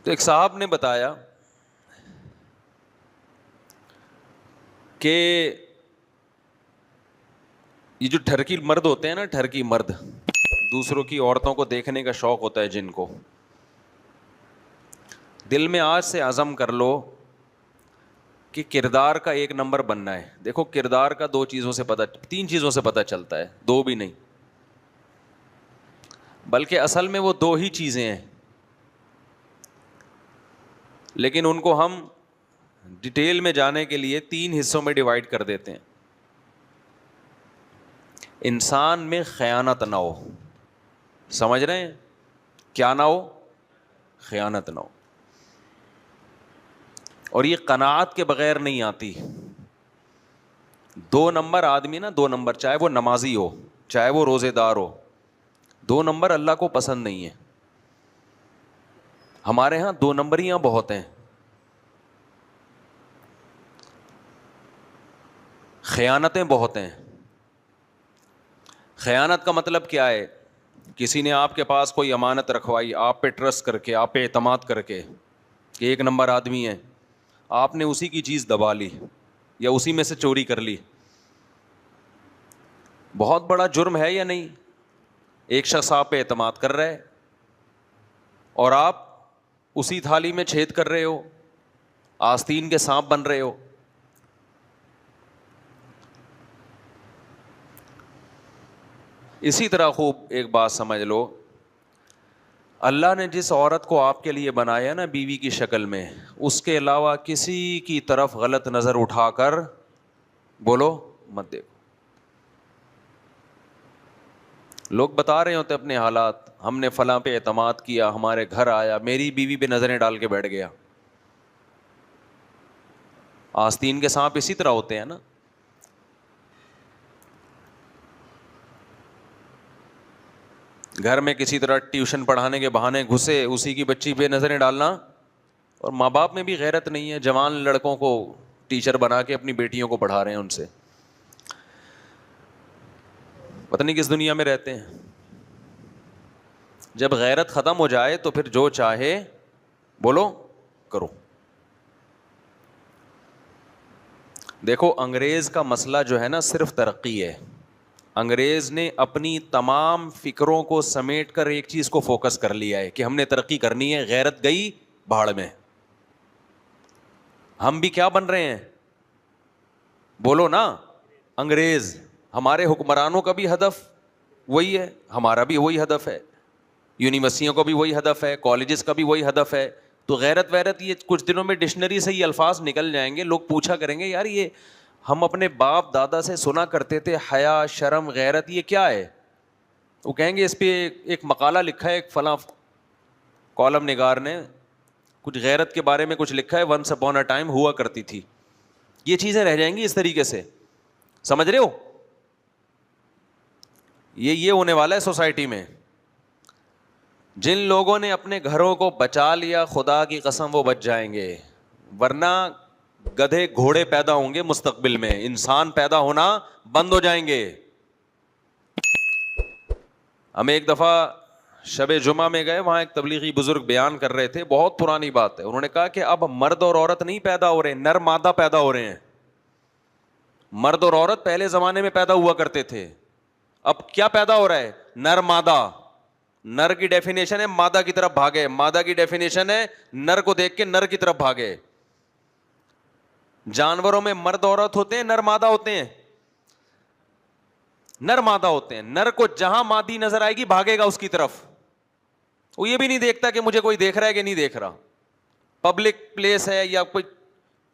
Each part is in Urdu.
تو ایک صاحب نے بتایا کہ یہ جو ٹھرکی مرد ہوتے ہیں نا، ٹھرکی مرد، دوسروں کی عورتوں کو دیکھنے کا شوق ہوتا ہے جن کو، دل میں آج سے عزم کر لو کہ کردار کا ایک نمبر بننا ہے. دیکھو کردار کا تین چیزوں سے پتہ چلتا ہے، دو بھی نہیں بلکہ اصل میں وہ دو ہی چیزیں ہیں، لیکن ان کو ہم ڈیٹیل میں جانے کے لیے تین حصوں میں ڈیوائڈ کر دیتے ہیں. انسان میں خیانت نہ ہو، سمجھ رہے ہیں؟ کیا نہ ہو؟ خیانت نہ ہو. اور یہ قناعت کے بغیر نہیں آتی. دو نمبر آدمی نا، دو نمبر، چاہے وہ نمازی ہو چاہے وہ روزے دار ہو، دو نمبر اللہ کو پسند نہیں ہے. ہمارے ہاں دو نمبریاں بہت ہیں. خیانتیں بہت ہیں. خیانت کا مطلب کیا ہے؟ کسی نے آپ کے پاس کوئی امانت رکھوائی، آپ پہ ٹرسٹ کر کے، آپ پہ اعتماد کر کے کہ ایک نمبر آدمی ہے، آپ نے اسی کی چیز دبا لی یا اسی میں سے چوری کر لی. بہت بڑا جرم ہے یا نہیں؟ ایک شخص آپ پہ اعتماد کر رہا ہے اور آپ اسی تھالی میں چھید کر رہے ہو، آستین کے سانپ بن رہے ہو. اسی طرح خوب ایک بات سمجھ لو، اللہ نے جس عورت کو آپ کے لیے بنایا نا بیوی کی شکل میں، اس کے علاوہ کسی کی طرف غلط نظر اٹھا کر بولو مت دیکھو. لوگ بتا رہے ہوتے اپنے حالات، ہم نے فلاں پہ اعتماد کیا، ہمارے گھر آیا، میری بیوی پہ نظریں ڈال کے بیٹھ گیا. آستین کے سانپ اسی طرح ہوتے ہیں نا. گھر میں کسی طرح ٹیوشن پڑھانے کے بہانے گھسے، اسی کی بچی پہ نظریں ڈالنا. اور ماں باپ میں بھی غیرت نہیں ہے، جوان لڑکوں کو ٹیچر بنا کے اپنی بیٹیوں کو پڑھا رہے ہیں، ان سے پتہ نہیں کس دنیا میں رہتے ہیں. جب غیرت ختم ہو جائے تو پھر جو چاہے بولو کرو. دیکھو انگریز کا مسئلہ جو ہے نا صرف ترقی ہے. انگریز نے اپنی تمام فکروں کو سمیٹ کر ایک چیز کو فوکس کر لیا ہے کہ ہم نے ترقی کرنی ہے. غیرت گئی بھاڑ میں. ہم بھی کیا بن رہے ہیں؟ بولو نا، انگریز. ہمارے حکمرانوں کا بھی ہدف وہی ہے، ہمارا بھی وہی ہدف ہے، یونیورسٹیوں کا بھی وہی ہدف ہے، کالجز کا بھی وہی ہدف ہے. تو غیرت ویرت یہ کچھ دنوں میں ڈکشنری سے یہ الفاظ نکل جائیں گے. لوگ پوچھا کریں گے یار یہ ہم اپنے باپ دادا سے سنا کرتے تھے، حیا، شرم، غیرت، یہ کیا ہے؟ وہ کہیں گے اس پہ ایک مقالہ لکھا ہے ایک فلاں کالم نگار نے، کچھ غیرت کے بارے میں کچھ لکھا ہے، ونس اپون اے ٹائم ہوا کرتی تھی. یہ چیزیں رہ جائیں گی اس طریقے سے. سمجھ رہے ہو؟ یہ ہونے والا ہے سوسائٹی میں. جن لوگوں نے اپنے گھروں کو بچا لیا، خدا کی قسم وہ بچ جائیں گے، ورنہ گدھے گھوڑے پیدا ہوں گے مستقبل میں، انسان پیدا ہونا بند ہو جائیں گے. ہم ایک دفعہ شب جمعہ میں گئے، وہاں ایک تبلیغی بزرگ بیان کر رہے تھے، بہت پرانی بات ہے. انہوں نے کہا کہ اب مرد اور عورت نہیں پیدا ہو رہے، نر مادہ پیدا ہو رہے ہیں. مرد اور عورت پہلے زمانے میں پیدا ہوا کرتے تھے، اب کیا پیدا ہو رہا ہے؟ نر مادہ. نر کی ڈیفینیشن ہے مادہ کی طرف بھاگے، مادہ کی ڈیفینیشن ہے نر کو دیکھ کے نر کی طرف بھاگے. جانوروں میں مرد عورت ہوتے ہیں، نر مادہ ہوتے ہیں، نر مادہ ہوتے ہیں. نر کو جہاں مادی نظر آئے گی بھاگے گا اس کی طرف. وہ یہ بھی نہیں دیکھتا کہ مجھے کوئی دیکھ رہا ہے کہ نہیں دیکھ رہا، پبلک پلیس ہے یا کوئی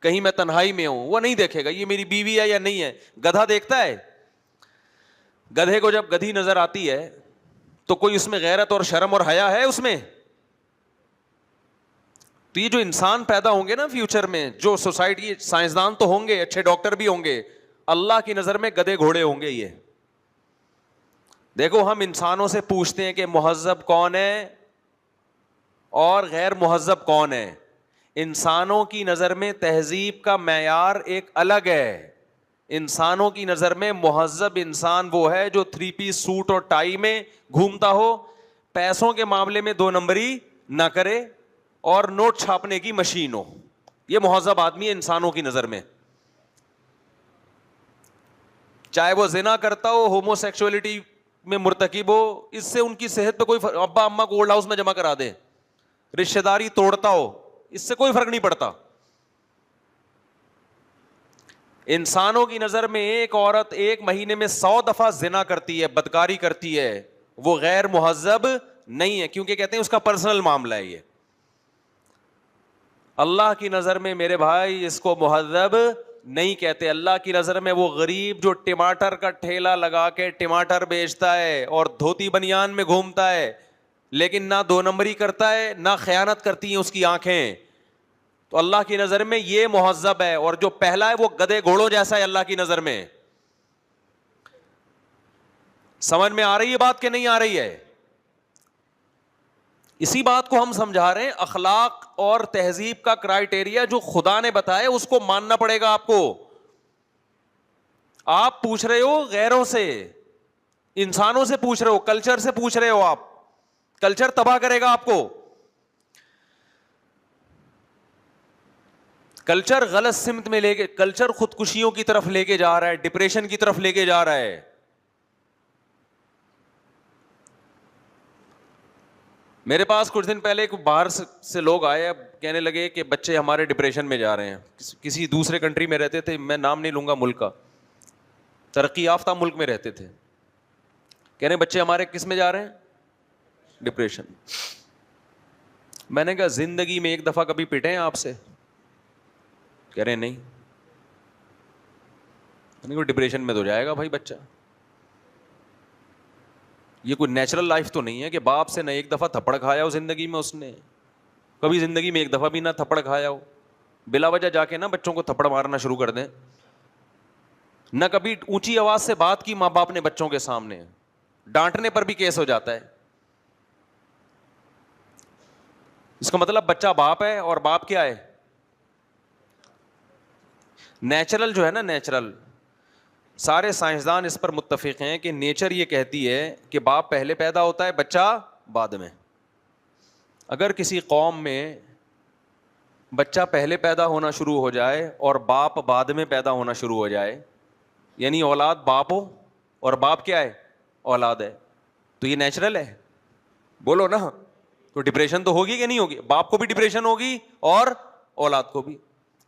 کہیں میں تنہائی میں ہوں، وہ نہیں دیکھے گا یہ میری بیوی ہے یا نہیں ہے. گدھا دیکھتا ہے. گدھے کو جب گدھی نظر آتی ہے تو کوئی اس میں غیرت اور شرم اور حیا ہے اس میں؟ تو یہ جو انسان پیدا ہوں گے نا فیوچر میں، جو سوسائٹی، سائنسدان تو ہوں گے، اچھے ڈاکٹر بھی ہوں گے، اللہ کی نظر میں گدھے گھوڑے ہوں گے. یہ دیکھو ہم انسانوں سے پوچھتے ہیں کہ مہذب کون ہے اور غیر مہذب کون ہے. انسانوں کی نظر میں تہذیب کا معیار ایک الگ ہے. انسانوں کی نظر میں مہذب انسان وہ ہے جو 3 پیس سوٹ اور ٹائی میں گھومتا ہو، پیسوں کے معاملے میں 2 نمبری نہ کرے. اور نوٹ چھاپنے کی مشین ہو. یہ مہذب آدمی ہے انسانوں کی نظر میں. چاہے وہ زنا کرتا ہو, ہومو سیکسولیٹی میں مرتکب ہو, اس سے ان کی صحت پہ کوئی ابا اماں کو اولڈ ہاؤس میں جمع کرا دے, رشتہ داری توڑتا ہو, اس سے کوئی فرق نہیں پڑتا. انسانوں کی نظر میں ایک عورت ایک مہینے میں 100 دفعہ زنا کرتی ہے, بدکاری کرتی ہے, وہ غیر مہذب نہیں ہے, کیونکہ کہتے ہیں اس کا پرسنل معاملہ ہے یہ. اللہ کی نظر میں میرے بھائی اس کو مہذب نہیں کہتے. اللہ کی نظر میں وہ غریب جو ٹماٹر کا ٹھیلا لگا کے ٹماٹر بیچتا ہے اور دھوتی بنیان میں گھومتا ہے, لیکن نہ 2 نمبری کرتا ہے نہ خیانت کرتی ہیں اس کی آنکھیں, تو اللہ کی نظر میں یہ مہذب ہے. اور جو پہلا ہے وہ گدھے گھوڑوں جیسا ہے اللہ کی نظر میں. سمجھ میں آ رہی ہے بات کہ نہیں آ رہی ہے؟ اسی بات کو ہم سمجھا رہے ہیں. اخلاق اور تہذیب کا کرائیٹیریا جو خدا نے بتایا اس کو ماننا پڑے گا آپ کو. آپ پوچھ رہے ہو غیروں سے, انسانوں سے پوچھ رہے ہو, کلچر سے پوچھ رہے ہو, آپ کلچر تباہ کرے گا آپ کو. کلچر غلط سمت میں لے کے, کلچر خودکشیوں کی طرف لے کے جا رہا ہے, ڈپریشن کی طرف لے کے جا رہا ہے. میرے پاس کچھ دن پہلے باہر سے لوگ آئے, اب کہنے لگے کہ بچے ہمارے ڈپریشن میں جا رہے ہیں. کسی دوسرے کنٹری میں رہتے تھے, میں نام نہیں لوں گا ملک کا, ترقی یافتہ ملک میں رہتے تھے. کہہ رہے بچے ہمارے کس میں جا رہے ہیں؟ ڈپریشن. میں نے کہا زندگی میں ایک دفعہ کبھی پٹے ہیں آپ سے؟ کہہ رہے نہیں. میں نے کہا ڈپریشن میں تو جائے گا بھائی بچہ. یہ کوئی نیچرل لائف تو نہیں ہے کہ باپ سے نہ ایک دفعہ تھپڑ کھایا ہو زندگی میں, اس نے کبھی زندگی میں ایک دفعہ بھی نہ تھپڑ کھایا ہو. بلا وجہ جا کے نا بچوں کو تھپڑ مارنا شروع کر دیں. نہ کبھی اونچی آواز سے بات کی ماں باپ نے بچوں کے سامنے, ڈانٹنے پر بھی کیس ہو جاتا ہے. اس کا مطلب بچہ باپ ہے اور باپ کیا ہے؟ نیچرل جو ہے نا, نیچرل, سارے سائنسدان اس پر متفق ہیں کہ نیچر یہ کہتی ہے کہ باپ پہلے پیدا ہوتا ہے, بچہ بعد میں. اگر کسی قوم میں بچہ پہلے پیدا ہونا شروع ہو جائے اور باپ بعد میں پیدا ہونا شروع ہو جائے, یعنی اولاد باپ ہو اور باپ کیا ہے؟ اولاد ہے, تو یہ نیچرل ہے؟ بولو نا. تو ڈپریشن تو ہوگی کہ نہیں ہوگی؟ باپ کو بھی ڈپریشن ہوگی اور اولاد کو بھی.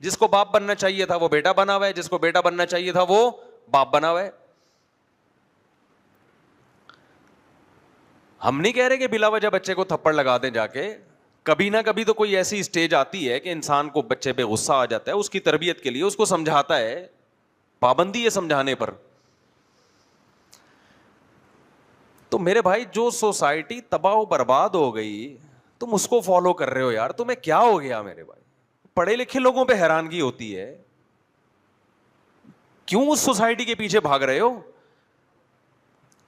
جس کو باپ بننا چاہیے تھا وہ بیٹا بنا ہوا ہے, جس کو بیٹا بننا چاہیے تھا وہ باپ بنا ہوا ہے. ہم نہیں کہہ رہے کہ بلا وجہ بچے کو تھپڑ لگا دیں جا کے. کبھی نہ کبھی تو کوئی ایسی اسٹیج آتی ہے کہ انسان کو بچے پہ غصہ آ جاتا ہے, اس کی تربیت کے لیے اس کو سمجھاتا ہے, پابندی ہے سمجھانے پر. تو میرے بھائی جو سوسائٹی تباہ و برباد ہو گئی تم اس کو فالو کر رہے ہو یار, تمہیں کیا ہو گیا میرے بھائی؟ پڑھے لکھے لوگوں پہ حیرانگی ہوتی ہے, کیوں اس سوسائٹی کے پیچھے بھاگ رہے ہو؟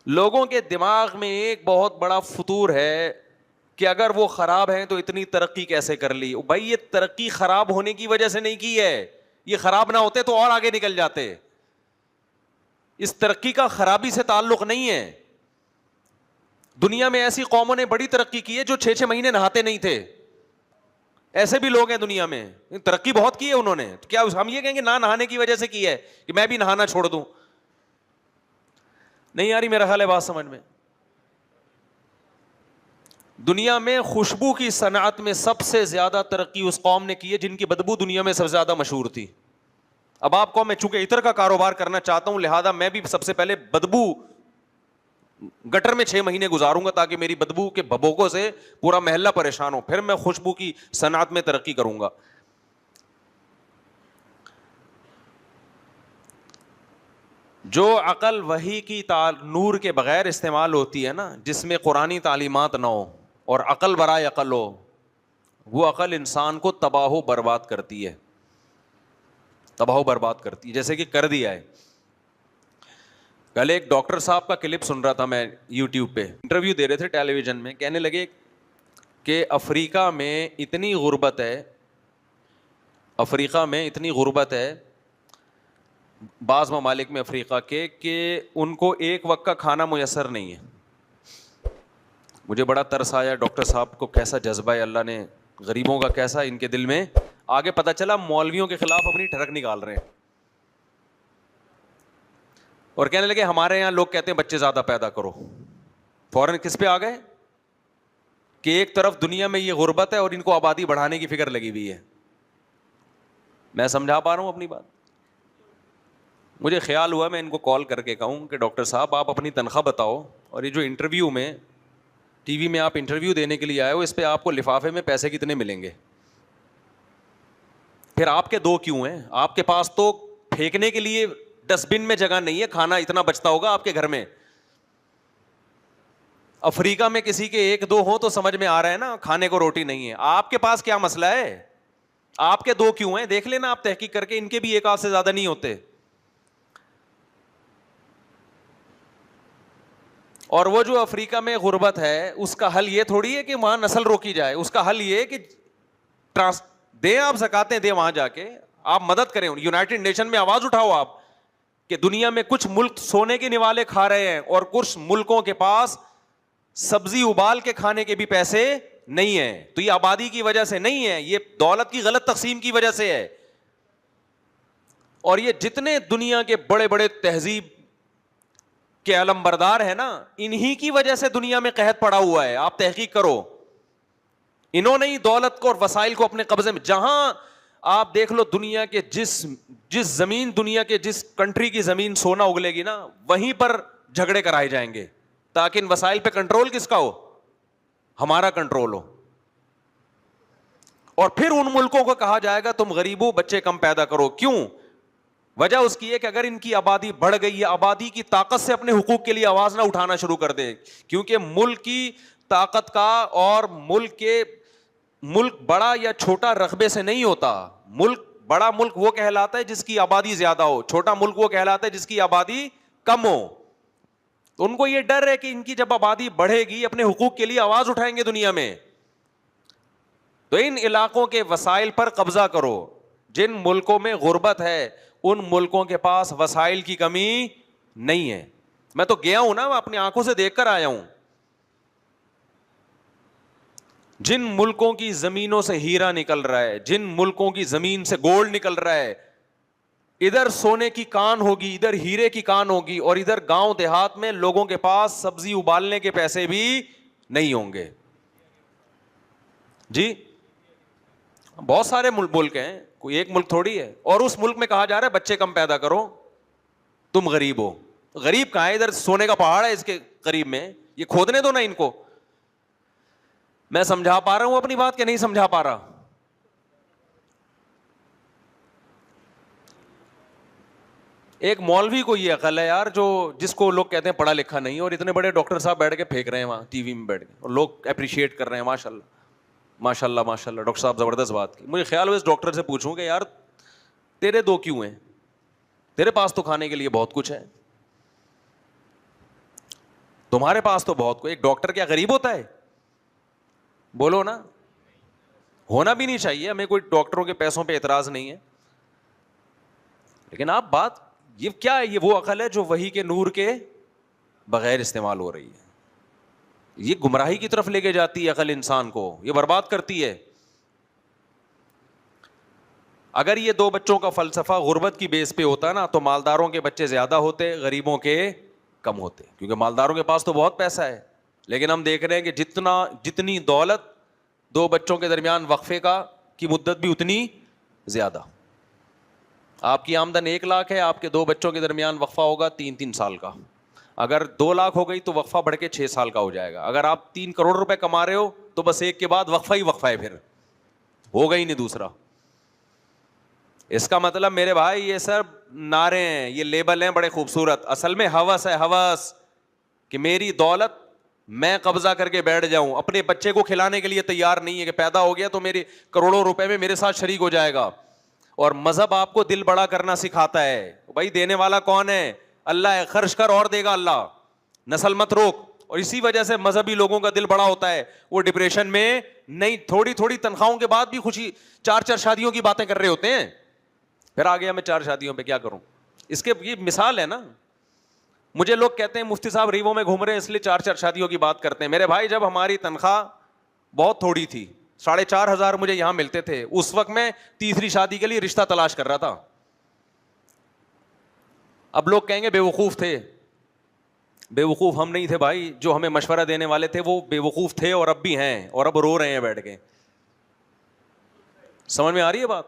لوگوں کے دماغ میں ایک بہت بڑا فطور ہے کہ اگر وہ خراب ہیں تو اتنی ترقی کیسے کر لی. بھائی یہ ترقی خراب ہونے کی وجہ سے نہیں کی ہے, یہ خراب نہ ہوتے تو اور آگے نکل جاتے. اس ترقی کا خرابی سے تعلق نہیں ہے. دنیا میں ایسی قوموں نے بڑی ترقی کی ہے جو 6 مہینے نہاتے نہیں تھے, ایسے بھی لوگ ہیں دنیا میں, ترقی بہت کی ہے انہوں نے. کیا ہم یہ کہیں گے نہ نہانے کی وجہ سے کی ہے کہ میں بھی نہانا چھوڑ دوں؟ نہیں آ رہی میرا خیال ہے بات سمجھ میں. دنیا میں خوشبو کی صنعت میں سب سے زیادہ ترقی اس قوم نے کی ہے جن کی بدبو دنیا میں سب سے زیادہ مشہور تھی. اب آپ کو, میں چونکہ عطر کا کاروبار کرنا چاہتا ہوں لہذا میں بھی سب سے پہلے بدبو گٹر میں 6 مہینے گزاروں گا تاکہ میری بدبو کے بھبوکوں سے پورا محلہ پریشان ہو, پھر میں خوشبو کی صنعت میں ترقی کروں گا. جو عقل وحی کی نور کے بغیر استعمال ہوتی ہے نا, جس میں قرآنی تعلیمات نہ ہو اور عقل برائے عقل ہو, وہ عقل انسان کو تباہ و برباد کرتی ہے, تباہ و برباد کرتی ہے, جیسے کہ کر دیا ہے. کل ایک ڈاکٹر صاحب کا کلپ سن رہا تھا میں یوٹیوب پہ, انٹرویو دے رہے تھے ٹیلی ویژن میں. کہنے لگے کہ افریقہ میں اتنی غربت ہے, افریقہ میں اتنی غربت ہے بعض ممالک میں افریقہ کے, کہ ان کو ایک وقت کا کھانا میسر نہیں ہے. مجھے بڑا ترس آیا, ڈاکٹر صاحب کو کیسا جذبہ ہے اللہ نے غریبوں کا کیسا ان کے دل میں آگے پتہ چلا مولویوں کے خلاف اپنی ٹھڑک نکال رہے ہیں اور کہنے لگے ہمارے یہاں لوگ کہتے ہیں بچے زیادہ پیدا کرو. فوراً کس پہ آ گئے کہ ایک طرف دنیا میں یہ غربت ہے اور ان کو آبادی بڑھانے کی فکر لگی ہوئی ہے. میں سمجھا پا رہا ہوں اپنی بات؟ مجھے خیال ہوا میں ان کو کال کر کے کہوں کہ ڈاکٹر صاحب آپ اپنی تنخواہ بتاؤ, اور یہ جو انٹرویو میں ٹی وی میں آپ انٹرویو دینے کے لیے آئے ہو اس پہ آپ کو لفافے میں پیسے کتنے ملیں گے؟ پھر آپ کے دو کیوں ہیں؟ آپ کے پاس تو پھینکنے کے لیے ڈسٹ بن میں جگہ نہیں ہے, کھانا اتنا بچتا ہوگا آپ کے گھر میں. افریقہ میں کسی کے ایک دو ہوں تو سمجھ میں آ رہا ہے نا, کھانے کو روٹی نہیں ہے. آپ کے پاس کیا مسئلہ ہے؟ آپ کے دو کیوں ہیں؟ دیکھ لینا آپ تحقیق کر کے, ان کے بھی ایک آدھ سے زیادہ نہیں ہوتے. اور وہ جو افریقہ میں غربت ہے اس کا حل یہ تھوڑی ہے کہ وہاں نسل روکی جائے, اس کا حل یہ ہے کہ دیں, آپ زکاتیں دیں وہاں جا کے, آپ مدد کریں. یونائٹڈ نیشن میں آواز اٹھاؤ آپ کہ دنیا میں کچھ ملک سونے کے نوالے کھا رہے ہیں اور کچھ ملکوں کے پاس سبزی ابال کے کھانے کے بھی پیسے نہیں ہیں. تو یہ آبادی کی وجہ سے نہیں ہے, یہ دولت کی غلط تقسیم کی وجہ سے ہے. اور یہ جتنے دنیا کے بڑے بڑے تہذیب کے علم بردار ہے نا, انہی کی وجہ سے دنیا میں قحط پڑا ہوا ہے. آپ تحقیق کرو, انہوں نے ہی دولت کو اور وسائل کو اپنے قبضے میں. جہاں آپ دیکھ لو دنیا کے جس زمین, دنیا کے جس کنٹری کی زمین سونا اگلے گی نا, وہیں پر جھگڑے کرائے جائیں گے تاکہ ان وسائل پہ کنٹرول کس کا ہو؟ ہمارا کنٹرول ہو. اور پھر ان ملکوں کو کہا جائے گا تم غریبوں بچے کم پیدا کرو. کیوں؟ وجہ اس کی ہے کہ اگر ان کی آبادی بڑھ گئی ہے, آبادی کی طاقت سے اپنے حقوق کے لیے آواز نہ اٹھانا شروع کر دے. کیونکہ ملک کی طاقت کا اور ملک بڑا یا چھوٹا رقبے سے نہیں ہوتا. بڑا ملک وہ کہلاتا ہے جس کی آبادی زیادہ ہو, چھوٹا ملک وہ کہلاتا ہے جس کی آبادی کم ہو. تو ان کو یہ ڈر ہے کہ ان کی جب آبادی بڑھے گی اپنے حقوق کے لیے آواز اٹھائیں گے دنیا میں. تو ان علاقوں کے وسائل پر قبضہ کرو. جن ملکوں میں غربت ہے ان ملکوں کے پاس وسائل کی کمی نہیں ہے. میں تو گیا ہوں نا, میں اپنی آنکھوں سے دیکھ کر آیا ہوں. جن ملکوں کی زمینوں سے ہیرا نکل رہا ہے, جن ملکوں کی زمین سے گولڈ نکل رہا ہے, ادھر سونے کی کان ہوگی, ادھر ہیرے کی کان ہوگی, اور ادھر گاؤں دیہات میں لوگوں کے پاس سبزی ابالنے کے پیسے بھی نہیں ہوں گے. جی بہت سارے ملک ہیں, کوئی ایک ملک تھوڑی ہے. اور اس ملک میں کہا جا رہا ہے بچے کم پیدا کرو, تم غریب ہو. غریب کہاں ہے؟ ادھر سونے کا پہاڑ ہے اس کے قریب میں, یہ کھودنے دو نا ان کو. میں سمجھا پا رہا ہوں اپنی بات کہ نہیں سمجھا پا رہا؟ ایک مولوی کو یہ عقل ہے یار, جس کو لوگ کہتے ہیں پڑھا لکھا نہیں, اور اتنے بڑے ڈاکٹر صاحب بیٹھ کے پھینک رہے ہیں وہاں ٹی وی میں بیٹھ کے, اور لوگ اپریشیٹ کر رہے ہیں. ماشاء اللہ ماشاء اللہ ماشاء اللہ, ڈاکٹر صاحب زبردست بات کی. مجھے خیال ہوا اس ڈاکٹر سے پوچھوں کہ یار تیرے دو کیوں ہیں؟ تیرے پاس تو کھانے کے لیے بہت کچھ ہے, تمہارے پاس تو بہت کچھ. ایک ڈاکٹر کیا غریب ہوتا ہے؟ بولو نا. ہونا بھی نہیں چاہیے, ہمیں کوئی ڈاکٹروں کے پیسوں پہ اعتراض نہیں ہے, لیکن آپ بات یہ کیا ہے؟ یہ وہ عقل ہے جو وحی کے نور کے بغیر استعمال ہو رہی ہے. یہ گمراہی کی طرف لے کے جاتی ہے عقل انسان کو, یہ برباد کرتی ہے. اگر یہ دو بچوں کا فلسفہ غربت کی بیس پہ ہوتا نا تو مالداروں کے بچے زیادہ ہوتے, غریبوں کے کم ہوتے, کیونکہ مالداروں کے پاس تو بہت پیسہ ہے. لیکن ہم دیکھ رہے ہیں کہ جتنی دولت, دو بچوں کے درمیان وقفے کی مدت بھی اتنی زیادہ. آپ کی آمدن 1 لاکھ ہے, آپ کے 2 بچوں کے درمیان وقفہ ہوگا 3 سال کا. اگر 2 لاکھ ہو گئی تو وقفہ بڑھ کے 6 سال کا ہو جائے گا. اگر آپ 3 کروڑ روپے کما رہے ہو تو بس ایک کے بعد وقفہ ہی وقفہ ہے, پھر ہوگا ہی نہیں دوسرا. اس کا مطلب میرے بھائی یہ سب نعرے ہیں, یہ لیبل ہیں بڑے خوبصورت, اصل میں ہوس ہے, ہوس کہ میری دولت میں قبضہ کر کے بیٹھ جاؤں. اپنے بچے کو کھلانے کے لیے تیار نہیں ہے کہ پیدا ہو گیا تو میرے کروڑوں روپے میں میرے ساتھ شریک ہو جائے گا. اور مذہب آپ کو دل بڑا کرنا سکھاتا ہے. بھائی دینے والا کون ہے؟ اللہ ہے. خرچ کر اور دے گا اللہ, نسل مت روک. اور اسی وجہ سے مذہبی لوگوں کا دل بڑا ہوتا ہے, وہ ڈپریشن میں نہیں, تھوڑی تنخواہوں کے بعد بھی خوشی 4 شادیوں کی باتیں کر رہے ہوتے ہیں. پھر آ گیا میں 4 شادیوں پہ کیا کروں. اس کے یہ مثال ہے نا. مجھے لوگ کہتے ہیں مفتی صاحب ریووں میں گھوم رہے ہیں اس لیے 4 شادیوں کی بات کرتے ہیں. میرے بھائی جب ہماری تنخواہ بہت تھوڑی تھی 4,500 مجھے یہاں ملتے تھے. اس وقت میں تیسری شادی کے لیے رشتہ تلاش کر رہا تھا. اب لوگ کہیں گے بے وقوف تھے. بے وقوف ہم نہیں تھے بھائی, جو ہمیں مشورہ دینے والے تھے وہ بے وقوف تھے اور اب بھی ہیں, اور اب رو رہے ہیں بیٹھ کے. سمجھ میں آ رہی ہے بات؟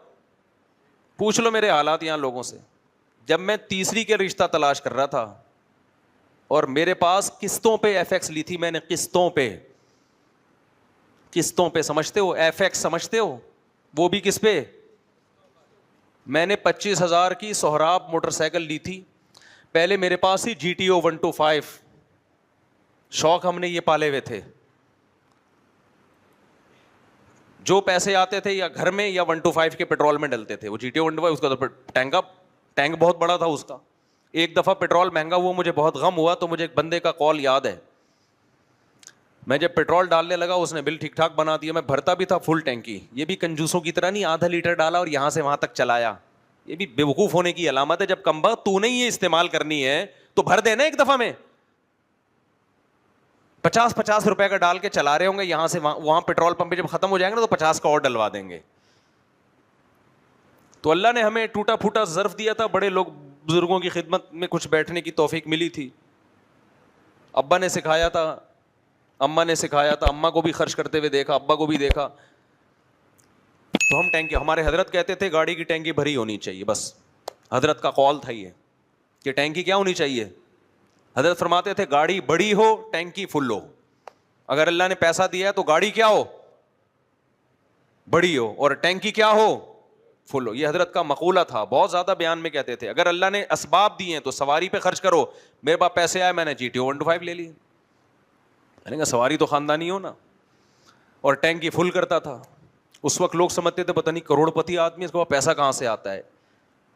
پوچھ لو میرے حالات یہاں لوگوں سے. جب میں تیسری کے رشتہ تلاش کر رہا تھا اور میرے پاس قسطوں پہ ایف ایکس لی تھی میں نے, قسطوں پہ سمجھتے ہو, ایف ایکس سمجھتے ہو, وہ بھی کس پہ؟ میں نے 25,000 کی سہراب موٹر سائیکل لی تھی. پہلے میرے پاس ہی جی ٹی او 125, شوق ہم نے یہ پالے ہوئے تھے. جو پیسے آتے تھے یا گھر میں یا 125 کے پیٹرول میں ڈلتے تھے. وہ جی ٹی او 125 اس کا تو ٹینک بہت بڑا تھا اس کا. ایک دفعہ پیٹرول مہنگا ہوا, مجھے بہت غم ہوا, تو مجھے ایک بندے کا کال یاد ہے. میں جب پیٹرول ڈالنے لگا اس نے بل ٹھیک ٹھاک بنا دیا, میں بھرتا بھی تھا فل ٹینکی. یہ بھی کنجوسوں کی طرح نہیں آدھا لیٹر ڈالا اور یہاں سے وہاں تک چلایا. یہ بھی بیوقوف ہونے کی علامت ہے. جب کمبا تو نہیں یہ استعمال کرنی ہے تو بھر دینا ایک دفعہ میں. 50 روپے کا ڈال کے چلا رہے ہوں گے یہاں سے وہاں پیٹرول پمپ پہ جب ختم ہو جائیں گے نا تو 50 کا اور ڈلوا دیں گے. تو اللہ نے ہمیں ٹوٹا پھوٹا ظرف دیا تھا, بڑے لوگ بزرگوں کی خدمت میں کچھ بیٹھنے کی توفیق ملی تھی. ابا نے سکھایا تھا, اماں نے سکھایا تھا, اماں کو بھی خرچ کرتے ہوئے دیکھا, ابا کو بھی دیکھا. تو ہم ٹینکی, ہمارے حضرت کہتے تھے گاڑی کی ٹینکی بھری ہونی چاہیے, بس حضرت کا قول تھا یہ کہ ٹینکی کیا ہونی چاہیے. حضرت فرماتے تھے گاڑی بڑی ہو ٹینکی فل ہو. اگر اللہ نے پیسہ دیا ہے تو گاڑی کیا ہو, بڑی ہو, اور ٹینکی کیا ہو, فل ہو. یہ حضرت کا مقولہ تھا, بہت زیادہ بیان میں کہتے تھے اگر اللہ نے اسباب دیے ہیں تو سواری پہ خرچ کرو. میرے پاس پیسے آئے, میں نے جی ٹی او 125 لے لی. میں نے کہا سواری تو خاندانی ہو نا, اور ٹینکی فل کرتا تھا. اس وقت لوگ سمجھتے تھے پتہ نہیں کروڑ پتی آدمی, اس کو پیسہ کہاں سے آتا ہے.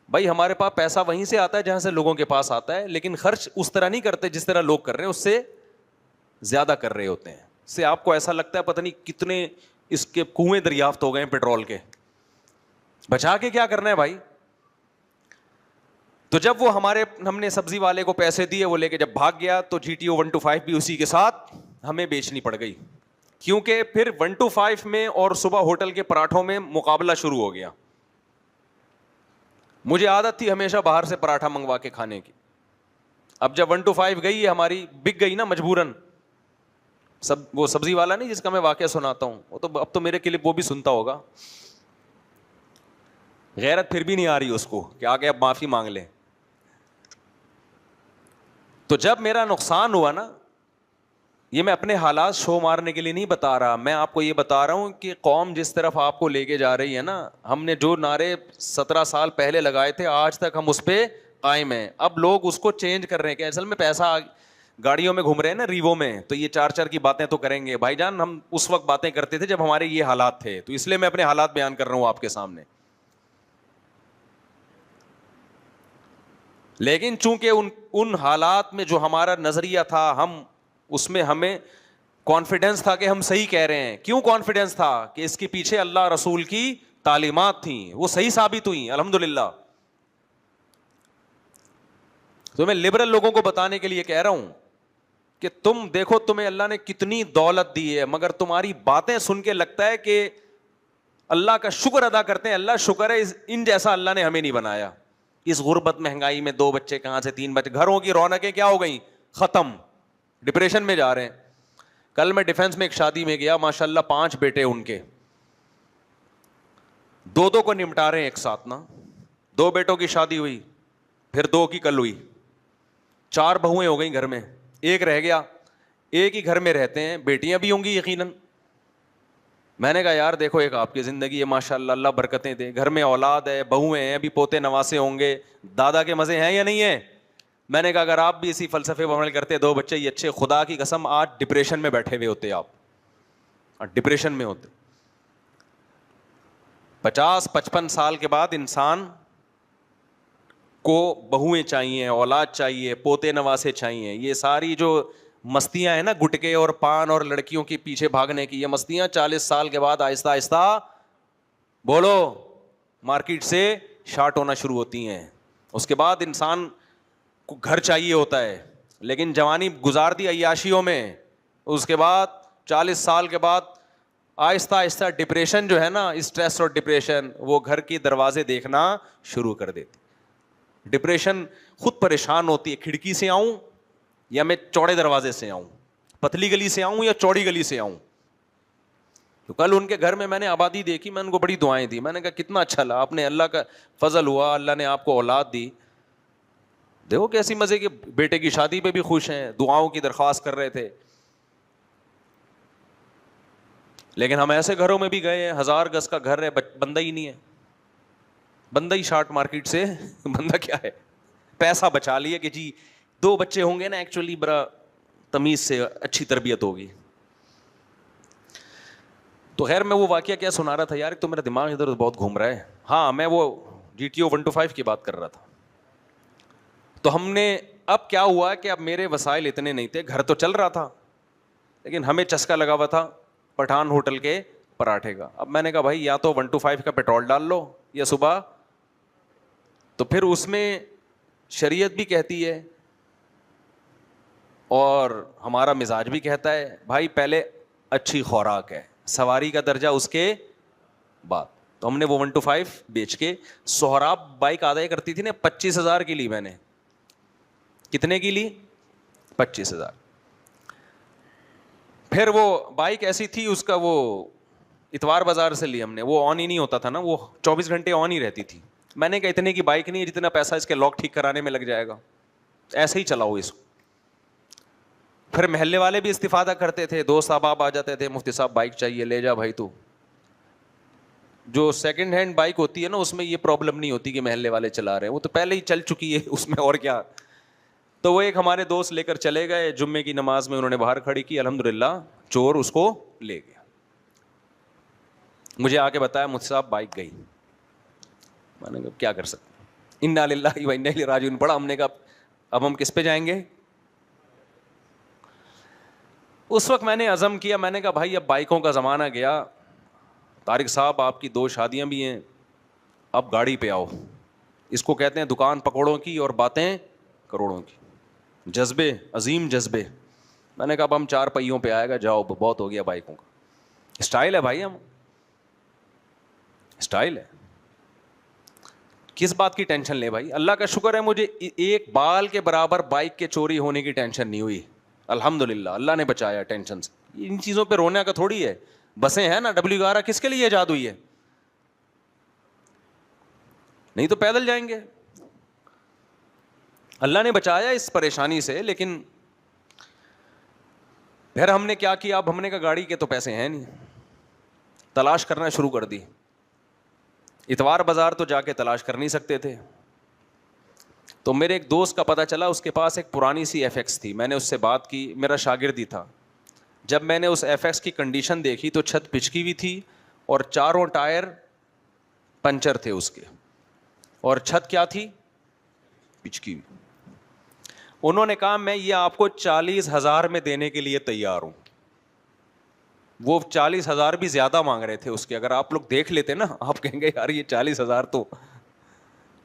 بھائی ہمارے پاس پیسہ وہیں سے آتا ہے جہاں سے لوگوں کے پاس آتا ہے, لیکن خرچ اس طرح نہیں کرتے جس طرح لوگ کر رہے ہیں, اس سے زیادہ کر رہے ہوتے ہیں. اس سے آپ کو ایسا لگتا ہے پتہ نہیں کتنے اس کے کنویں دریافت ہو گئے ہیں پیٹرول کے, بچا کے کیا کرنا ہے بھائی. تو جب وہ ہم نے سبزی والے کو پیسے دیے, وہ لے کے جب بھاگ گیا تو جی ٹی او 125 بھی اسی کے ساتھ ہمیں بیچنی پڑ گئی, کیونکہ پھر 125 میں اور صبح ہوٹل کے پراٹھوں میں مقابلہ شروع ہو گیا. مجھے عادت تھی ہمیشہ باہر سے پراٹھا منگوا کے کھانے کی. اب جب 125 گئی ہے ہماری, بک گئی نا مجبوراً. وہ سبزی والا نہیں جس کا میں واقعہ سناتا ہوں, وہ تو اب تو میرے کلپ وہ بھی سنتا ہوگا. غیرت پھر بھی نہیں آ رہی اس کو کہ آگے اب معافی مانگ لے. تو جب میرا نقصان ہوا نا, یہ میں اپنے حالات شو مارنے کے لیے نہیں بتا رہا, میں آپ کو یہ بتا رہا ہوں کہ قوم جس طرف آپ کو لے کے جا رہی ہے نا, ہم نے جو نعرے 17 سال پہلے لگائے تھے آج تک ہم اس پہ قائم ہیں. اب لوگ اس کو چینج کر رہے ہیں کہ اصل میں پیسہ گاڑیوں میں گھوم رہے ہیں نا, ریوو میں, تو یہ 4 کی باتیں تو کریں گے. بھائی جان ہم اس وقت باتیں کرتے تھے جب ہمارے یہ حالات تھے, تو اس لیے میں اپنے حالات بیان کر رہا ہوں آپ کے سامنے. لیکن چونکہ ان حالات میں جو ہمارا نظریہ تھا, ہم اس میں ہمیں کانفیڈنس تھا کہ ہم صحیح کہہ رہے ہیں. کیوں کانفیڈنس تھا؟ کہ اس کے پیچھے اللہ رسول کی تعلیمات تھیں, وہ صحیح ثابت ہوئیں الحمدللہ. تو میں لبرل لوگوں کو بتانے کے لیے کہہ رہا ہوں کہ تم دیکھو تمہیں اللہ نے کتنی دولت دی ہے, مگر تمہاری باتیں سن کے لگتا ہے کہ اللہ کا شکر ادا کرتے ہیں, اللہ شکر ہے ان جیسا اللہ نے ہمیں نہیں بنایا. اس غربت مہنگائی میں 2 بچے کہاں سے 3 بچے, گھروں کی رونقیں کیا ہو گئیں, ختم, ڈپریشن میں جا رہے ہیں. کل میں ڈیفینس میں ایک شادی میں گیا, ماشاء اللہ 5 بیٹے ان کے, 2 کو نمٹا رہے ہیں ایک ساتھ نا. 2 بیٹوں کی شادی ہوئی, پھر 2 کی کل ہوئی, 4 بہویں ہو گئیں گھر میں, ایک رہ گیا. ایک ہی گھر میں رہتے ہیں, بیٹیاں بھی ہوں گی یقیناً. میں نے کہا یار دیکھو ایک آپ کی زندگی ہے ماشاء اللہ, اللہ برکتیں دے, گھر میں اولاد ہے, بہویں ہیں, ابھی پوتے نواسے ہوں گے, دادا کے مزے ہیں یا نہیں ہیں. میں نے کہا اگر آپ بھی اسی فلسفے پر عمل کرتے, 2 بچے یہ اچھے, خدا کی قسم آج ڈپریشن میں بیٹھے ہوئے ہوتے آپ, ڈپریشن میں ہوتے. 50-55 سال کے بعد انسان کو بہویں چاہیے, اولاد چاہیے, پوتے نواسے چاہیے. یہ ساری جو مستیاں ہیں نا, گٹکے اور پان اور لڑکیوں کے پیچھے بھاگنے کی, یہ مستیاں 40 سال کے بعد آہستہ آہستہ بولو مارکیٹ سے شارٹ ہونا شروع ہوتی ہیں. اس کے بعد انسان کو گھر چاہیے ہوتا ہے, لیکن جوانی گزار دی عیاشیوں میں. اس کے بعد 40 سال کے بعد آہستہ آہستہ ڈپریشن جو ہے نا, اسٹریس اور ڈپریشن, وہ گھر کے دروازے دیکھنا شروع کر دیتی. ڈپریشن خود پریشان ہوتی ہے, کھڑکی سے آؤں یا میں چوڑے دروازے سے آؤں, پتلی گلی سے آؤں یا چوڑی گلی سے آؤں. تو کل ان کے گھر میں نے آبادی دیکھی, میں ان کو بڑی دعائیں دی. میں نے کہا کتنا اچھا لگا, آپ نے, اللہ کا فضل ہوا, اللہ نے آپ کو اولاد دی. دیکھو کیسی مزے کی, بیٹے کی شادی پہ بھی خوش ہیں, دعاؤں کی درخواست کر رہے تھے. لیکن ہم ایسے گھروں میں بھی گئے ہیں, 1000 گز کا گھر ہے, بندہ ہی نہیں ہے. بندہ ہی شارٹ مارکیٹ سے, بندہ کیا ہے, پیسہ بچا لیا کہ جی 2 بچے ہوں گے نا, ایکچولی بڑا تمیز سے اچھی تربیت ہوگی. تو خیر میں وہ واقعہ کیا سنا رہا تھا یار, تو میرا دماغ ادھر بہت گھوم رہا ہے. ہاں میں وہ GTO 125 کی بات کر رہا تھا. تو ہم نے, اب کیا ہوا کہ اب میرے وسائل اتنے نہیں تھے, گھر تو چل رہا تھا لیکن ہمیں چسکا لگا ہوا تھا پٹھان ہوٹل کے پراٹھے کا. اب میں نے کہا بھائی یا تو 125 کا پیٹرول ڈال لو یا صبح, تو پھر اس میں شریعت بھی کہتی ہے اور ہمارا مزاج بھی کہتا ہے بھائی پہلے اچھی خوراک ہے, سواری کا درجہ اس کے بعد. تو ہم نے وہ 125 بیچ کے, سہراب بائک آدھا کرتی تھی نا, 25,000 کی لی میں نے. کتنے کی لی؟ 25,000. پھر وہ بائک ایسی تھی, اس کا وہ اتوار بازار سے لی ہم نے, وہ آن ہی نہیں ہوتا تھا نا, وہ 24 گھنٹے آن ہی رہتی تھی. میں نے کہا اتنے کی بائک نہیں ہے جتنا پیسہ اس کے لاک ٹھیک کرانے میں لگ جائے گا, ایسے ہی چلاؤ اس کو. پھر محلے والے بھی استفادہ کرتے تھے, دوست احباب آ جاتے تھے, مفتی صاحب بائک چاہیے, لے جا بھائی. تو جو سیکنڈ ہینڈ بائک ہوتی ہے نا, اس میں یہ پرابلم نہیں ہوتی کہ محلے والے چلا رہے ہیں, وہ تو پہلے ہی چل چکی ہے اس میں, اور کیا. تو وہ ایک ہمارے دوست لے کر چلے گئے, جمعے کی نماز میں انہوں نے باہر کھڑی کی, الحمدللہ چور اس کو لے گیا. مجھے آ کے بتایا مجھ صاحب بائک گئی. میں نے کہا کیا کر سکتے, انا للہ و انا الیہ راجعون پڑھا. ہم نے کہا اب ہم کس پہ جائیں گے. اس وقت میں نے عزم کیا, میں نے کہا بھائی اب بائکوں کا زمانہ گیا, طارق صاحب آپ کی 2 شادیاں بھی ہیں, اب گاڑی پہ آؤ. اس کو کہتے ہیں دکان پکوڑوں کی اور باتیں کروڑوں کی. جذبے, عظیم جذبے. میں نے کہا اب ہم 4 پہیوں پہ آئے گا, جاؤ بہت ہو گیا بائکوں کا. اسٹائل ہے بھائی, ہم اسٹائل ہے, کس بات کی ٹینشن لے بھائی. اللہ کا شکر ہے مجھے ایک بال کے برابر بائک کے چوری ہونے کی ٹینشن نہیں ہوئی, الحمدللہ اللہ نے بچایا ٹینشن سے. ان چیزوں پہ رونے کا تھوڑی ہے. بسیں ہیں نا W11 کس کے لیے ایجاد ہوئی ہے, نہیں تو پیدل جائیں گے. اللہ نے بچایا اس پریشانی سے. لیکن پھر ہم نے کیا کیا, اب ہم نے کہا گاڑی کے تو پیسے ہیں نہیں, تلاش کرنا شروع کر دی. اتوار بازار تو جا کے تلاش کر نہیں سکتے تھے. تو میرے ایک دوست کا پتہ چلا, اس کے پاس ایک پرانی سی FX تھی. میں نے اس سے بات کی, میرا شاگرد ہی تھا. جب میں نے اس FX کی کنڈیشن دیکھی تو چھت پچکی ہوئی تھی اور چاروں ٹائر پنچر تھے اس کے, اور چھت کیا تھی, پچکی ہوئی. انہوں نے کہا میں یہ آپ کو 40,000 میں دینے کے لیے تیار ہوں. وہ 40,000 بھی زیادہ مانگ رہے تھے اس کے. اگر آپ لوگ دیکھ لیتے نا, آپ کہیں گے یار یہ 40,000 تو,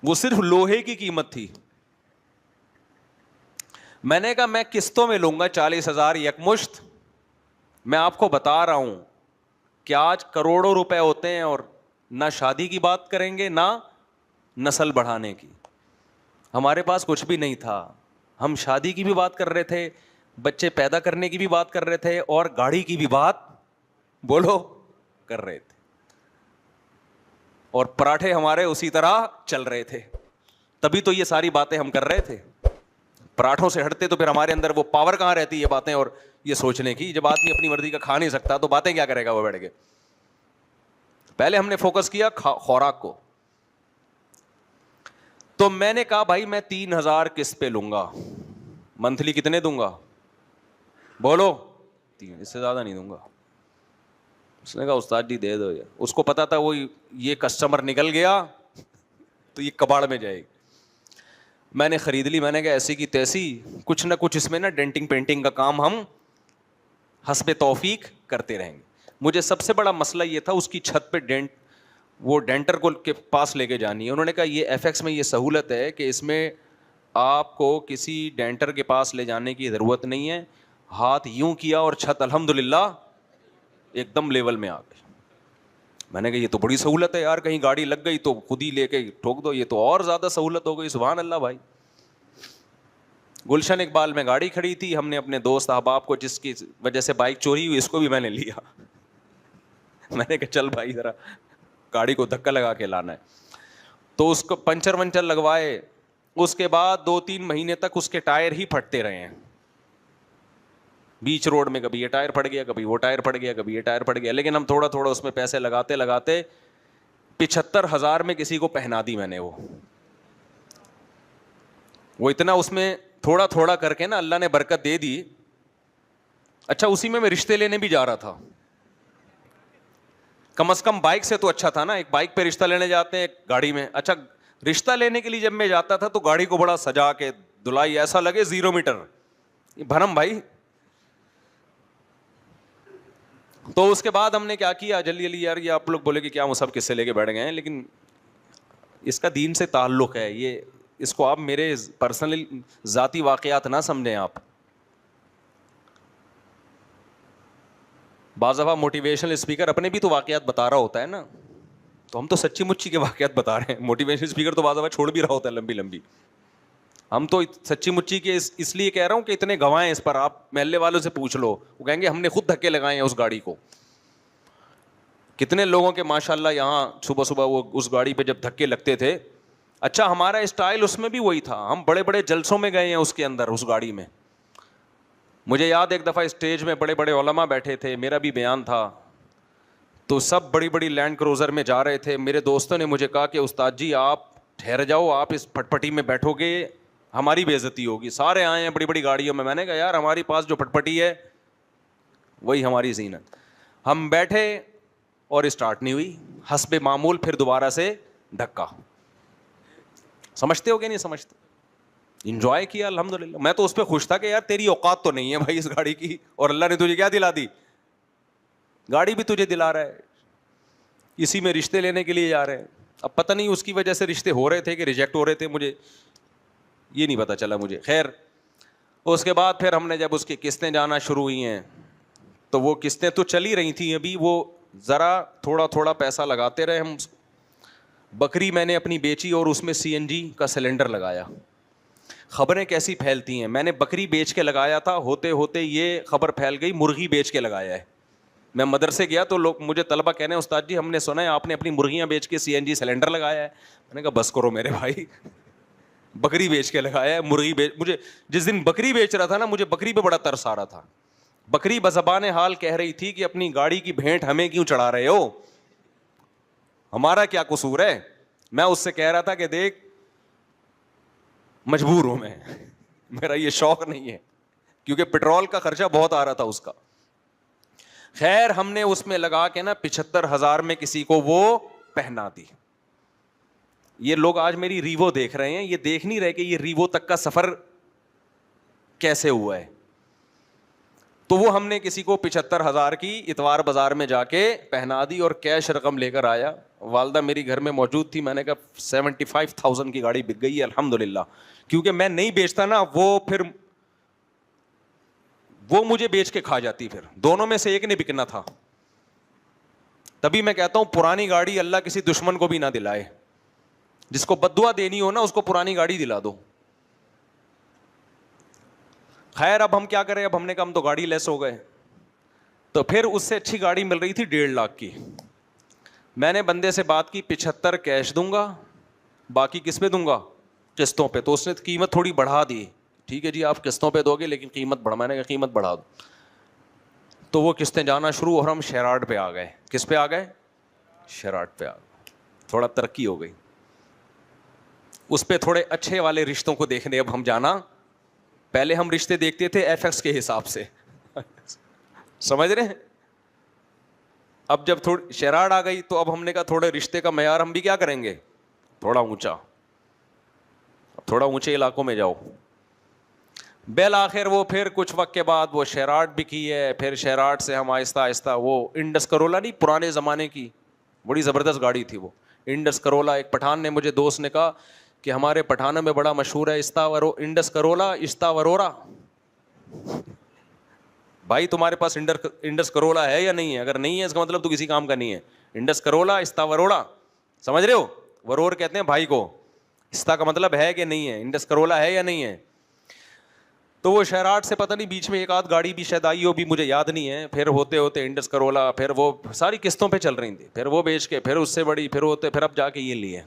وہ صرف لوہے کی قیمت تھی. میں نے کہا میں قسطوں میں لوں گا 40,000 یکمشت. میں آپ کو بتا رہا ہوں کہ آج کروڑوں روپے ہوتے ہیں اور نہ شادی کی بات کریں گے نہ نسل بڑھانے کی. ہمارے پاس کچھ بھی نہیں تھا, ہم شادی کی بھی بات کر رہے تھے, بچے پیدا کرنے کی بھی بات کر رہے تھے, اور گاڑی کی بھی بات بولو کر رہے تھے, اور پراٹھے ہمارے اسی طرح چل رہے تھے. تبھی تو یہ ساری باتیں ہم کر رہے تھے. پراٹھوں سے ہٹتے تو پھر ہمارے اندر وہ پاور کہاں رہتی, یہ باتیں اور یہ سوچنے کی. جب آدمی اپنی مرضی کا کھا نہیں سکتا تو باتیں کیا کرے گا وہ بیٹھ کے. پہلے ہم نے فوکس کیا خوراک کو. تو میں نے کہا بھائی میں 3,000 قسط پہ لوں گا, منتھلی کتنے دوں گا بولو, 3, اس سے زیادہ نہیں دوں گا. اس نے کہا استاد جی دے دو. اس کو پتا تھا وہ یہ کسٹمر نکل گیا تو یہ کباڑ میں جائے گی. میں نے خرید لی. میں نے کہا ایسی کی تیسی, کچھ نہ کچھ اس میں نا ڈینٹنگ پینٹنگ کا کام ہم حسب توفیق کرتے رہیں گے. مجھے سب سے بڑا مسئلہ یہ تھا اس کی چھت پہ ڈینٹ, وہ ڈینٹر کو کے پاس لے کے جانی ہے. انہوں نے کہا یہ FX میں یہ سہولت ہے کہ اس میں آپ کو کسی ڈینٹر کے پاس لے جانے کی ضرورت نہیں ہے, ہاتھ یوں کیا اور چھت الحمدللہ ایک دم لیول میں آ گئے. میں نے کہا یہ تو بڑی سہولت ہے یار, کہیں گاڑی لگ گئی تو خود ہی لے کے ٹھوک دو, یہ تو اور زیادہ سہولت ہو گئی. سبحان اللہ بھائی. گلشن اقبال میں گاڑی کھڑی تھی, ہم نے اپنے دوست احباب کو, جس کی وجہ سے بائک چوری ہوئی, اس کو بھی میں نے لیا. میں نے کہا چل بھائی ذرا گاڑی کو دھکا لگا کے لانا ہے. تو اس کو پنچر ونچر لگوائے. اس کے بعد 2-3 مہینے تک اس کے ٹائر ہی پھٹتے رہے ہیں بیچ روڈ میں. کبھی یہ ٹائر پھٹ گیا, کبھی وہ ٹائر پھٹ گیا, کبھی یہ ٹائر پھٹ گیا. لیکن ہم تھوڑا تھوڑا اس میں پیسے لگاتے لگاتے 75,000 میں کسی کو پہنا دی میں نے. وہ اتنا اس میں تھوڑا تھوڑا کر کے نا اللہ نے برکت دے دی. اچھا اسی میں رشتے لینے بھی جا رہا تھا. کم از کم بائک سے تو اچھا تھا نا, ایک بائک پہ رشتہ لینے جاتے ہیں, ایک گاڑی میں. اچھا رشتہ لینے کے لیے جب میں جاتا تھا تو گاڑی کو بڑا سجا کے دھلائی, ایسا لگے 0 میٹر بھرم بھائی. تو اس کے بعد ہم نے کیا کیا, جلدی جلدی یار, یہ آپ لوگ بولے کہ کیا وہ سب قصے لے کے بیٹھ گئے ہیں, لیکن اس کا دین سے تعلق ہے. یہ اس کو آپ میرے پرسنل ذاتی واقعات نہ سمجھیں. آپ بعض دفعہ موٹیویشنل اسپیکر اپنے بھی تو واقعات بتا رہا ہوتا ہے نا, تو ہم تو سچی مچی کے واقعات بتا رہے ہیں. موٹیویشنل اسپیکر تو بعض دفعہ چھوڑ بھی رہا ہوتا ہے لمبی لمبی. ہم تو سچی مچی کے اس لیے کہہ رہا ہوں کہ اتنے گواہ ہیں اس پر, آپ محلے والوں سے پوچھ لو, وہ کہیں گے ہم نے خود دھکے لگائے ہیں اس گاڑی کو. کتنے لوگوں کے ماشاءاللہ یہاں صبح صبح وہ اس گاڑی پہ جب دھکے لگتے تھے. اچھا ہمارا اسٹائل اس میں بھی وہی تھا, ہم بڑے بڑے جلسوں میں گئے ہیں اس کے اندر, اس گاڑی میں. مجھے یاد ایک دفعہ اسٹیج میں بڑے بڑے علماء بیٹھے تھے, میرا بھی بیان تھا, تو سب بڑی بڑی لینڈ کروزر میں جا رہے تھے. میرے دوستوں نے مجھے کہا کہ استاد جی آپ ٹھہر جاؤ, آپ اس پٹ پٹی میں بیٹھو گے ہماری بے عزتی ہوگی. سارے آئے ہیں بڑی بڑی گاڑیوں میں. میں نے کہا یار ہمارے پاس جو پٹ پٹی ہے وہی ہماری زینت. ہم بیٹھے اور اسٹارٹ نہیں ہوئی, حسب معمول پھر دوبارہ سے دھکا. سمجھتے ہو کہ نہیں سمجھتے؟ انجوائے کیا الحمدللہ. میں تو اس پہ خوش تھا کہ یار تیری اوقات تو نہیں ہے بھائی اس گاڑی کی, اور اللہ نے تجھے کیا دلا دی, گاڑی بھی تجھے دلا رہا ہے. اسی میں رشتے لینے کے لیے جا رہے ہیں. اب پتہ نہیں اس کی وجہ سے رشتے ہو رہے تھے کہ ریجیکٹ ہو رہے تھے, مجھے یہ نہیں پتا چلا مجھے. خیر اس کے بعد پھر ہم نے جب اس کی قسطیں جانا شروع ہوئی ہیں, تو وہ قسطیں تو چلی رہی تھیں ابھی, وہ ذرا تھوڑا تھوڑا پیسہ لگاتے رہے ہم. بکری میں نے اپنی بیچی اور اس میں CNG کا سلنڈر لگایا. خبریں کیسی پھیلتی ہیں, میں نے بکری بیچ کے لگایا تھا, ہوتے ہوتے یہ خبر پھیل گئی مرغی بیچ کے لگایا ہے. میں مدرسے گیا تو لوگ مجھے طلبہ کہنے ہیں استاد جی ہم نے سنا ہے آپ نے اپنی مرغیاں بیچ کے CNG سلنڈر لگایا ہے. میں نے کہا بس کرو میرے بھائی, بکری بیچ کے لگایا ہے, مرغی بیچ. مجھے جس دن بکری بیچ رہا تھا نا, مجھے بکری پہ بڑا ترس آ رہا تھا. بکری بزبان حال کہہ رہی تھی کہ اپنی گاڑی کی بھینٹ ہمیں کیوں چڑھا رہے ہو, ہمارا کیا قصور ہے. میں اس سے کہہ رہا تھا کہ دیکھ مجبور ہوں میں, میرا یہ شوق نہیں ہے, کیونکہ پیٹرول کا خرچہ بہت آ رہا تھا اس کا. خیر ہم نے اس میں لگا کے نا 75,000 میں کسی کو وہ پہنا دی. یہ لوگ آج میری ریوو دیکھ رہے ہیں, یہ دیکھ نہیں رہے کہ یہ ریوو تک کا سفر کیسے ہوا ہے. تو وہ ہم نے کسی کو 75,000 کی اتوار بازار میں جا کے پہنا دی اور کیش رقم لے کر آیا. والدہ میری گھر میں موجود تھی. میں نے کہا 75,000 کی گاڑی بک گئی ہے الحمدللہ. کیونکہ میں نہیں بیچتا نا, وہ مجھے بیچ کے کھا جاتی, پھر دونوں میں سے ایک نے بکنا تھا. تبھی میں کہتا ہوں پرانی گاڑی اللہ کسی دشمن کو بھی نہ دلائے. جس کو بددعا دینی ہو نا اس کو پرانی گاڑی دلا دو. خیر اب ہم کیا کریں, اب ہم نے کہا ہم تو گاڑی لیس ہو گئے. تو پھر اس سے اچھی گاڑی مل رہی تھی 1.5 لاکھ کی. میں نے بندے سے بات کی 75 کیش دوں گا, باقی کس پہ دوں گا, قسطوں پہ. تو اس نے قیمت تھوڑی بڑھا دی. ٹھیک ہے جی آپ قسطوں پہ دو گے لیکن قیمت بڑھا. میں نے کہا قیمت بڑھا دو. تو وہ قسطیں جانا شروع, اور ہم شیراٹ پہ آ گئے. کس پہ آ گئے, شیراٹ پہ آ گئے. تھوڑا ترقی ہو گئی. اس پہ تھوڑے اچھے والے رشتوں کو دیکھنے اب ہم جانا. پہلے ہم رشتے دیکھتے تھے FX کے حساب سے, سمجھ رہے ہیں. اب جب تھوڑی شیراٹ آ گئی تو اب ہم نے کہا تھوڑے رشتے کا معیار ہم بھی کیا کریں گے, تھوڑا اونچا. تھوڑا اونچے علاقوں میں جاؤ. بالآخر وہ پھر کچھ وقت کے بعد وہ شیراٹ بھی کی ہے. پھر شیراٹ سے ہم آہستہ آہستہ وہ انڈس کرولا, نہیں پرانے زمانے کی بڑی زبردست گاڑی تھی وہ انڈس کرولا. ایک پٹھان نے مجھے, دوست نے کہا کہ ہمارے پٹھانوں میں بڑا مشہور ہے انڈس کرولا استا ورورا. بھائی تمہارے پاس انڈس کرولا ہے یا نہیں ہے؟ اگر نہیں ہے اس کا مطلب تو کسی کام کا نہیں ہے. انڈس کرولا، استا وروڑا، سمجھ رہے ہو؟ ورور کہتے ہیں بھائی کو، استا کا مطلب ہے کہ نہیں ہے، انڈس کرولا ہے یا نہیں ہے. تو وہ شہراٹ سے پتہ نہیں بیچ میں ایک آدھ گاڑی بھی شاید آئی ہو، بھی مجھے یاد نہیں ہے. پھر ہوتے ہوتے انڈس کرولا، پھر وہ ساری قسطوں پہ چل رہی تھی، پھر وہ بیچ کے، پھر اس سے بڑی، پھر ہوتے، پھر اب جا کے یہ لیے.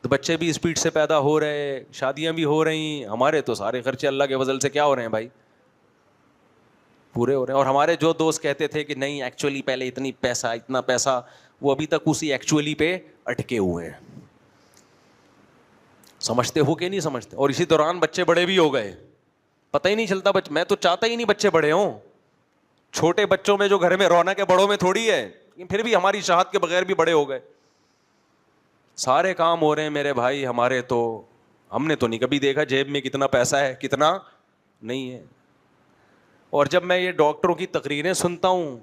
تو بچے بھی اسپیڈ سے پیدا ہو رہے، شادیاں بھی ہو رہی، ہمارے تو سارے خرچے اللہ کے فضل سے کیا ہو رہے ہیں بھائی، پورے ہو رہے ہیں. اور ہمارے جو دوست کہتے تھے کہ نہیں ایکچولی پہلے اتنا پیسہ، وہ ابھی تک اسی ایکچولی پہ اٹکے ہوئے ہیں. سمجھتے ہو کہ نہیں سمجھتے؟ اور اسی دوران بچے بڑے بھی ہو گئے، پتہ ہی نہیں چلتا. میں تو چاہتا ہی نہیں بچے بڑے ہوں. چھوٹے بچوں میں جو گھر میں رونق ہے، بڑوں میں تھوڑی ہے. پھر بھی ہماری چاہت کے بغیر بھی بڑے ہو گئے. سارے کام ہو رہے ہیں میرے بھائی ہمارے، تو ہم نے تو نہیں کبھی دیکھا جیب میں کتنا پیسہ ہے کتنا نہیں ہے. اور جب میں یہ ڈاکٹروں کی تقریریں سنتا ہوں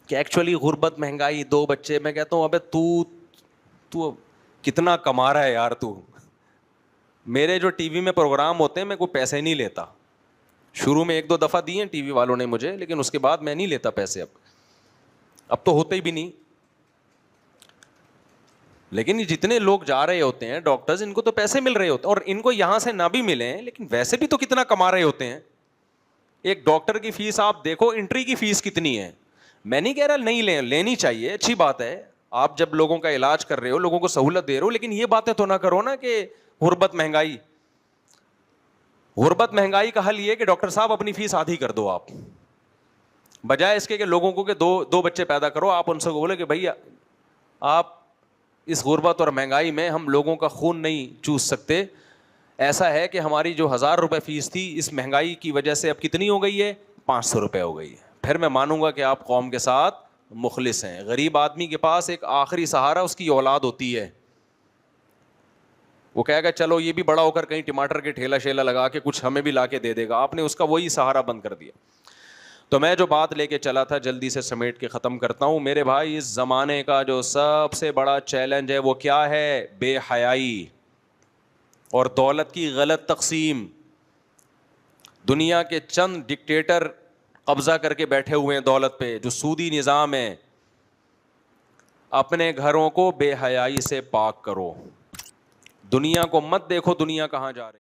کہ ایکچولی غربت، مہنگائی، 2 بچے، میں کہتا ہوں ابے تو کتنا کما رہا ہے یار تو. میرے جو ٹی وی میں پروگرام ہوتے ہیں میں کوئی پیسے نہیں لیتا. شروع میں 1-2 دفعہ دیے ٹی وی والوں نے مجھے، لیکن اس کے بعد میں نہیں لیتا پیسے. اب تو ہوتے ہی بھی نہیں. لیکن یہ جتنے لوگ جا رہے ہوتے ہیں ڈاکٹرز، ان کو تو پیسے مل رہے ہوتے ہیں، اور ان کو یہاں سے نہ بھی ملیں لیکن ویسے بھی تو کتنا کما رہے ہوتے ہیں. ایک ڈاکٹر کی فیس آپ دیکھو، انٹری کی فیس کتنی ہے. میں نہیں کہہ رہا نہیں لینی چاہیے، اچھی بات ہے. آپ جب لوگوں کا علاج کر رہے ہو، لوگوں کو سہولت دے رہے ہو، لیکن یہ باتیں تو نہ کرو نا کہ غربت مہنگائی. غربت مہنگائی کا حل یہ کہ ڈاکٹر صاحب اپنی فیس آدھی کر دو آپ، بجائے اس کے کہ لوگوں کو کہ دو بچے پیدا کرو. آپ ان سے بولے کہ بھائی آپ اس غربت اور مہنگائی میں ہم لوگوں کا خون نہیں چوس سکتے. ایسا ہے کہ ہماری جو 1000 روپے فیس تھی، اس مہنگائی کی وجہ سے اب کتنی ہو گئی ہے؟ 500 روپے ہو گئی ہے. پھر میں مانوں گا کہ آپ قوم کے ساتھ مخلص ہیں. غریب آدمی کے پاس ایک آخری سہارا اس کی اولاد ہوتی ہے. وہ کہے گا چلو یہ بھی بڑا ہو کر کہیں ٹماٹر کے ٹھیلا شیلا لگا کے کچھ ہمیں بھی لا کے دے دے گا. آپ نے اس کا وہی سہارا بند کر دیا. تو میں جو بات لے کے چلا تھا جلدی سے سمیٹ کے ختم کرتا ہوں. میرے بھائی اس زمانے کا جو سب سے بڑا چیلنج ہے وہ کیا ہے؟ بے حیائی اور دولت کی غلط تقسیم. دنیا کے چند ڈکٹیٹر قبضہ کر کے بیٹھے ہوئے ہیں دولت پہ، جو سودی نظام ہے. اپنے گھروں کو بے حیائی سے پاک کرو. دنیا کو مت دیکھو دنیا کہاں جا رہی.